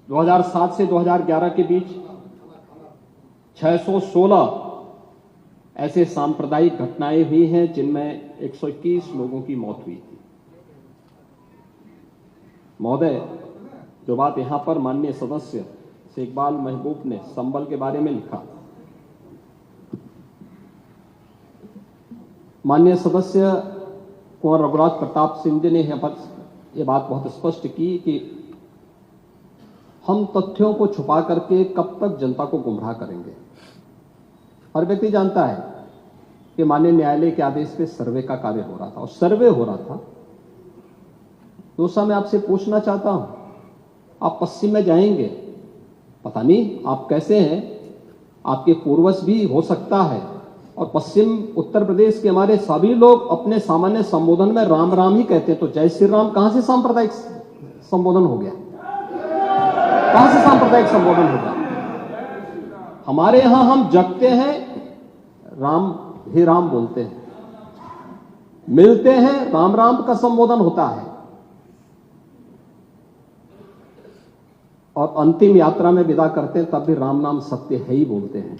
2007 से 2011 के बीच 616 ऐसे सांप्रदायिक घटनाएं हुई हैं जिनमें 121 लोगों की मौत हुई थी। महोदय, जो बात यहां पर माननीय सदस्य शेखबाल महबूब ने संबल के बारे में लिखा, माननीय सदस्य कुंवर रघुराज प्रताप सिंह जी ने यहां पर यह बात बहुत स्पष्ट की कि हम तथ्यों को छुपा करके कब तक जनता को गुमराह करेंगे। हर व्यक्ति जानता है कि माननीय न्यायालय के आदेश पे सर्वे का कार्य हो रहा था और सर्वे हो रहा था। दोस्तों, मैं आपसे पूछना चाहता हूं, आप पश्चिम में जाएंगे, पता नहीं आप कैसे हैं, आपके पूर्वज भी हो सकता है, और पश्चिम उत्तर प्रदेश के हमारे सभी लोग अपने सामान्य संबोधन में राम राम ही कहते हैं, तो जय श्री राम कहां से सांप्रदायिक संबोधन हो गया? कहां से सांप्रदायिक संबोधन हो गया? हमारे यहां हम जगते हैं, राम ही राम बोलते हैं, मिलते हैं, राम राम का संबोधन होता है, और अंतिम यात्रा में विदा करते हैं तब भी राम नाम सत्य है ही बोलते हैं।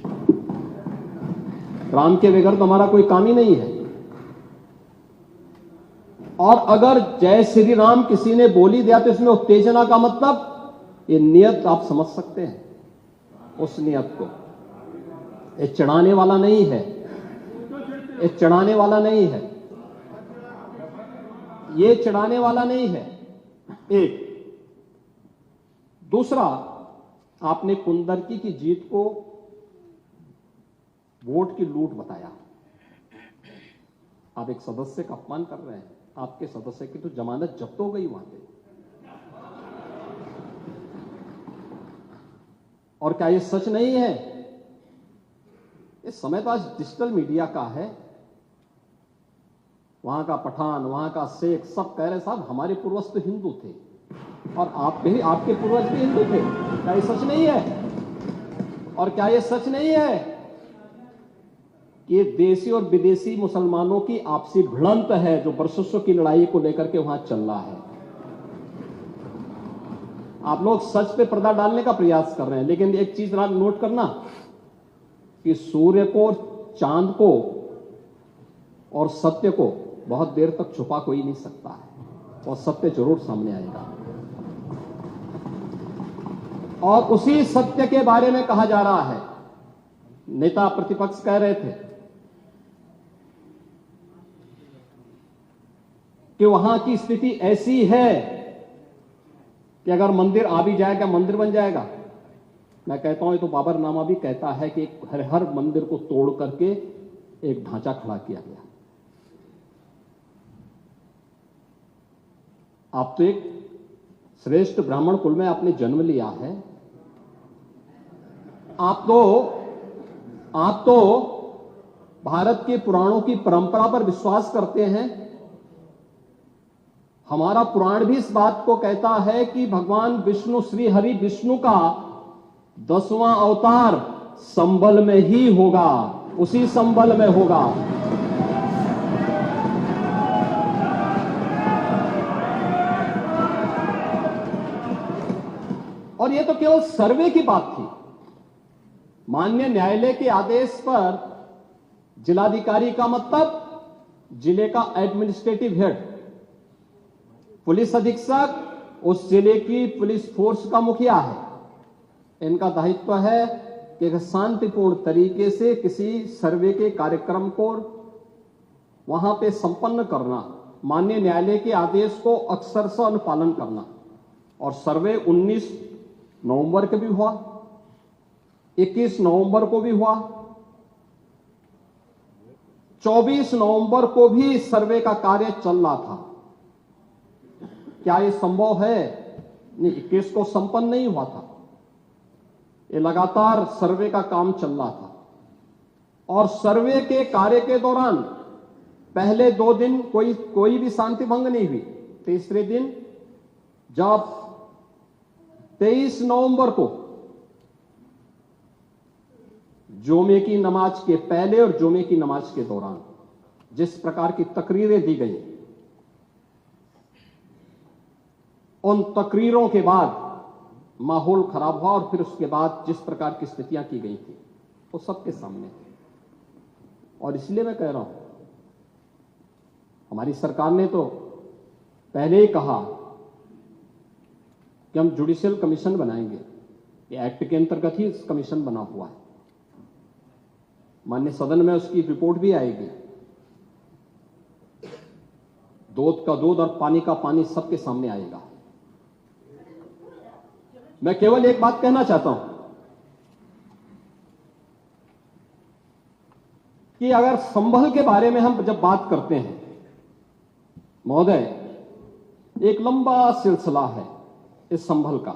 राम के बगैर तो हमारा कोई काम ही नहीं है। और अगर जय श्री राम किसी ने बोली दिया तो इसमें उत्तेजना का मतलब, ये नियत आप समझ सकते हैं उस नियत को। ये चढ़ाने वाला नहीं है, ये चढ़ाने वाला नहीं है, ये चढ़ाने वाला नहीं है। एक दूसरा, आपने कुंदरकी की जीत को वोट की लूट बताया। आप एक सदस्य का अपमान कर रहे हैं। आपके सदस्य की तो जमानत जब्त हो गई वहां पे। और क्या ये सच नहीं है? इस समय तो आज डिजिटल मीडिया का है। वहां का पठान, वहां का शेख सब कह रहे साहब हमारे पूर्वज तो हिंदू थे और आप भी, आपके पूर्वज भी हिंदू थे। क्या ये सच नहीं है? और क्या ये सच नहीं है कि देशी और विदेशी मुसलमानों की आपसी भिड़ंत है जो वर्षों की लड़ाई को लेकर के वहां चल रहा है? आप लोग सच पे पर्दा डालने का प्रयास कर रहे हैं, लेकिन एक चीज नोट करना कि सूर्य को, चांद को और सत्य को बहुत देर तक छुपा कोई नहीं सकता है, और सत्य जरूर सामने आएगा। और उसी सत्य के बारे में कहा जा रहा है। नेता प्रतिपक्ष कह रहे थे कि वहां की स्थिति ऐसी है कि अगर मंदिर आ भी जाएगा, मंदिर बन जाएगा। मैं कहता हूं, ये तो बाबरनामा भी कहता है कि हर मंदिर को तोड़ करके एक ढांचा खड़ा किया गया। आप तो एक श्रेष्ठ ब्राह्मण कुल में आपने जन्म लिया है। आप तो भारत के पुराणों की परंपरा पर विश्वास करते हैं। हमारा पुराण भी इस बात को कहता है कि भगवान विष्णु, श्री हरि विष्णु का 10वां अवतार संबल में ही होगा, उसी संबल में होगा। और यह तो केवल सर्वे की बात थी। माननीय न्यायालय के आदेश पर जिलाधिकारी का मतलब जिले का एडमिनिस्ट्रेटिव हेड, पुलिस अधीक्षक उस जिले की पुलिस फोर्स का मुखिया है। इनका दायित्व है कि शांतिपूर्ण तरीके से किसी सर्वे के कार्यक्रम को वहां पे संपन्न करना, माननीय न्यायालय के आदेश को अक्षरशः अनुपालन करना। और सर्वे 19 नवंबर को भी हुआ, 21 नवंबर को भी हुआ, 24 नवंबर को भी सर्वे का कार्य चल रहा था। क्या यह संभव है? नहीं, 21 को संपन्न नहीं हुआ था। ये लगातार सर्वे का काम चल रहा था। और सर्वे के कार्य के दौरान पहले 2 दिन कोई भी शांति भंग नहीं हुई। तीसरे दिन जब 23 नवंबर को जुमे की नमाज के पहले और जुमे की नमाज के दौरान जिस प्रकार की तकरीरें दी गई, उन तकरीरों के बाद माहौल खराब हुआ और फिर उसके बाद जिस प्रकार की स्थितियां की गई थी वो सबके सामने थी। और इसलिए मैं कह रहा हूं, हमारी सरकार ने तो पहले ही कहा कि हम जुडिशियल कमीशन बनाएंगे। ये एक्ट के अंतर्गत ही कमीशन बना हुआ है। माननीय सदन में उसकी रिपोर्ट भी आएगी। दूध का दूध और पानी का पानी सबके सामने आएगा। मैं केवल एक बात कहना चाहता हूं कि अगर संभल के बारे में हम जब बात करते हैं महोदय, एक लंबा सिलसिला है इस संभल का।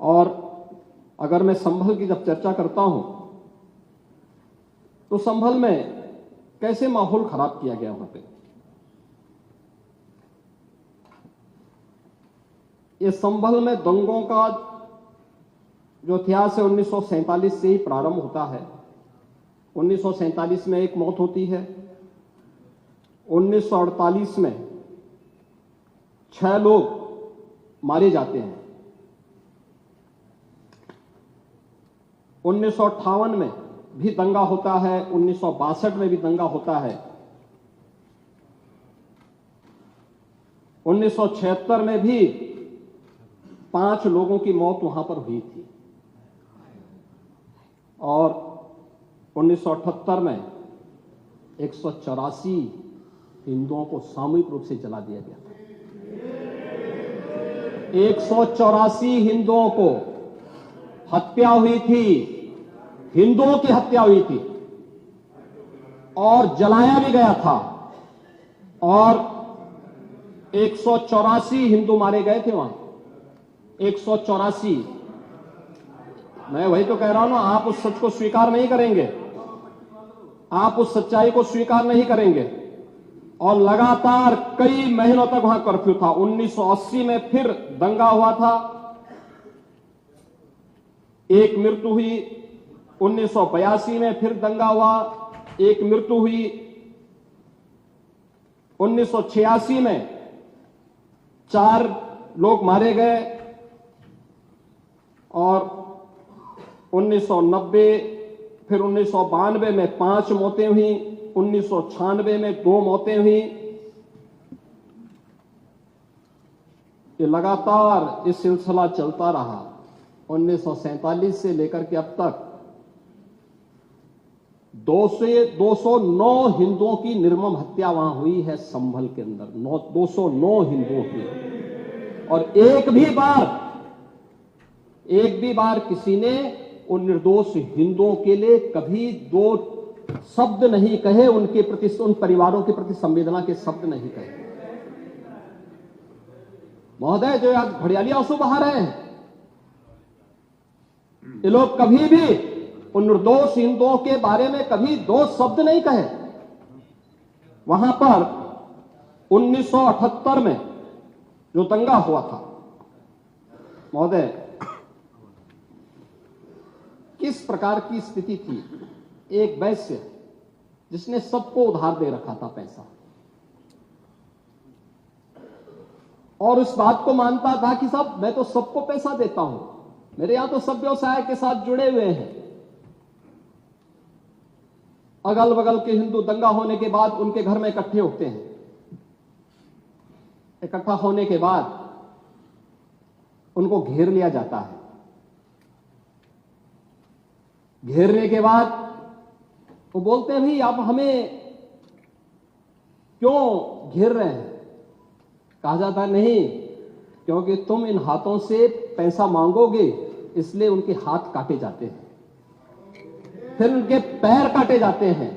और अगर मैं संभल की जब चर्चा करता हूं तो संभल में कैसे माहौल खराब किया गया वहां पे। ये संभल में दंगों का जो इतिहास है 1947 से ही प्रारंभ होता है। 1947 में एक मौत होती है। 1948 में 6 लोग मारे जाते हैं। 1958 में भी दंगा होता है। 1962 में भी दंगा होता है। 1976 में भी 5 लोगों की मौत वहां पर हुई थी। और 1978 में 184 हिंदुओं को सामूहिक रूप से जला दिया गया था। 184 हिंदुओं को हत्या हुई थी, हिंदुओं की हत्या हुई थी और जलाया भी गया था। और 184 हिंदू मारे गए थे वहां। 184। मैं वही तो कह रहा हूं ना, आप उस सच को स्वीकार नहीं करेंगे, आप उस सच्चाई को स्वीकार नहीं करेंगे। और लगातार कई महीनों तक वहां कर्फ्यू था। 1980 में फिर दंगा हुआ था, एक मृत्यु हुई। 1982 में फिर दंगा हुआ, एक मृत्यु हुई। 1986 में 4 लोग मारे गए। और 1990 फिर 1992 में 5 मौतें हुई। 1996 में 2 मौतें हुई। ये लगातार ये सिलसिला चलता रहा। 1947 से लेकर के अब तक 209 हिंदुओं की निर्मम हत्या वहां हुई है संभल के अंदर। 209 हिंदुओं की। और एक भी बार किसी ने उन निर्दोष हिंदुओं के लिए कभी 2 शब्द नहीं कहे, उनके प्रति, उन परिवारों के प्रति संवेदना के शब्द नहीं कहे। महोदय, जो आज घड़ियाली आंसू बहा रहे हैं, ये लोग कभी भी उन निर्दोष हिंदुओं के बारे में कभी 2 शब्द नहीं कहे। वहां पर 1978 में जो दंगा हुआ था महोदय, किस प्रकार की स्थिति थी। एक वैश्य जिसने सबको उधार दे रखा था पैसा, और उस बात को मानता था कि साहब मैं तो सबको पैसा देता हूं, मेरे यहां तो सब व्यवसाय के साथ जुड़े हुए हैं। अगल बगल के हिंदू दंगा होने के बाद उनके घर में इकट्ठे होते हैं। इकट्ठा होने के बाद उनको घेर लिया जाता है। घेरने के बाद वो बोलते हैं, भाई आप हमें क्यों घेर रहे हैं। कहा जाता है, नहीं, क्योंकि तुम इन हाथों से पैसा मांगोगे, इसलिए उनके हाथ काटे जाते हैं, फिर उनके पैर काटे जाते हैं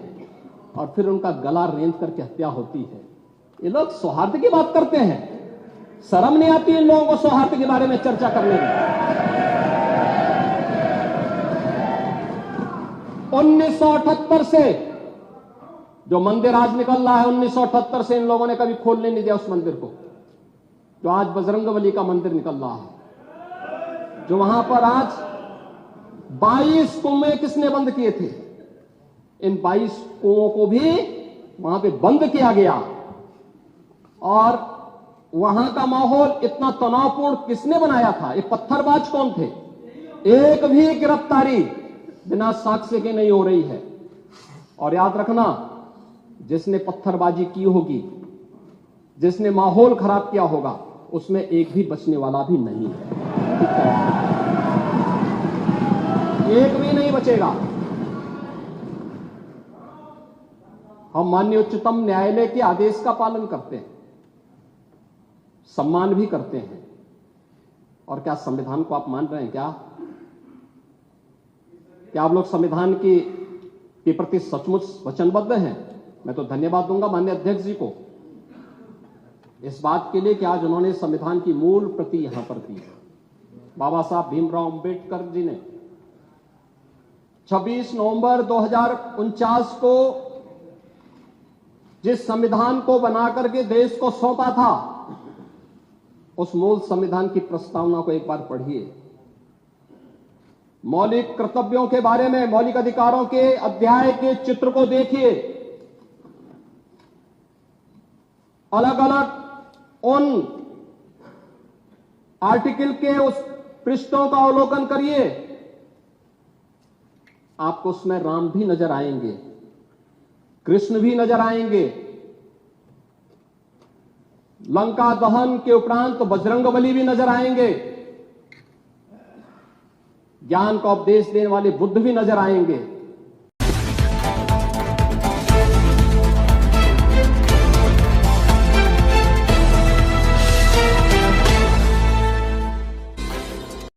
और फिर उनका गला रेंध करके हत्या होती है। ये लोग सौहार्द की बात करते हैं। शर्म नहीं आती इन लोगों को सौहार्द के बारे में चर्चा करने में। 1978 से जो मंदिर आज निकल रहा है, 1978 से इन लोगों ने कभी खोलने नहीं दिया उस मंदिर को। जो आज बजरंगबली का मंदिर निकल रहा है, जो वहां पर आज 22 कुएं किसने बंद किए थे, इन 22 कुओं को भी वहां पे बंद किया गया। और वहां का माहौल इतना तनावपूर्ण किसने बनाया था? ये पत्थरबाज कौन थे? एक भी गिरफ्तारी बिना साक्ष्य के नहीं हो रही है। और याद रखना, जिसने पत्थरबाजी की होगी, जिसने माहौल खराब किया होगा, उसमें एक भी बचने वाला भी नहीं है। एक भी नहीं बचेगा। हम माननीय उच्चतम न्यायालय के आदेश का पालन करते हैं, सम्मान भी करते हैं। और क्या संविधान को आप मान रहे हैं? क्या आप लोग संविधान के प्रति सचमुच वचनबद्ध हैं? मैं तो धन्यवाद दूंगा माननीय अध्यक्ष जी को इस बात के लिए कि आज उन्होंने संविधान की मूल प्रति यहां पर दी। बाबा साहब भीमराव अंबेडकर जी ने 26 नवंबर 2049 को जिस संविधान को बनाकर के देश को सौंपा था, उस मूल संविधान की प्रस्तावना को एक बार पढ़िए। मौलिक कर्तव्यों के बारे में, मौलिक अधिकारों के अध्याय के चित्र को देखिए। अलग अलग उन आर्टिकल के उस पृष्ठों का अवलोकन करिए। आपको उसमें राम भी नजर आएंगे, कृष्ण भी नजर आएंगे। लंका दहन के उपरांत बजरंगबली भी नजर आएंगे। ज्ञान का उपदेश देने वाले बुद्ध भी नजर आएंगे।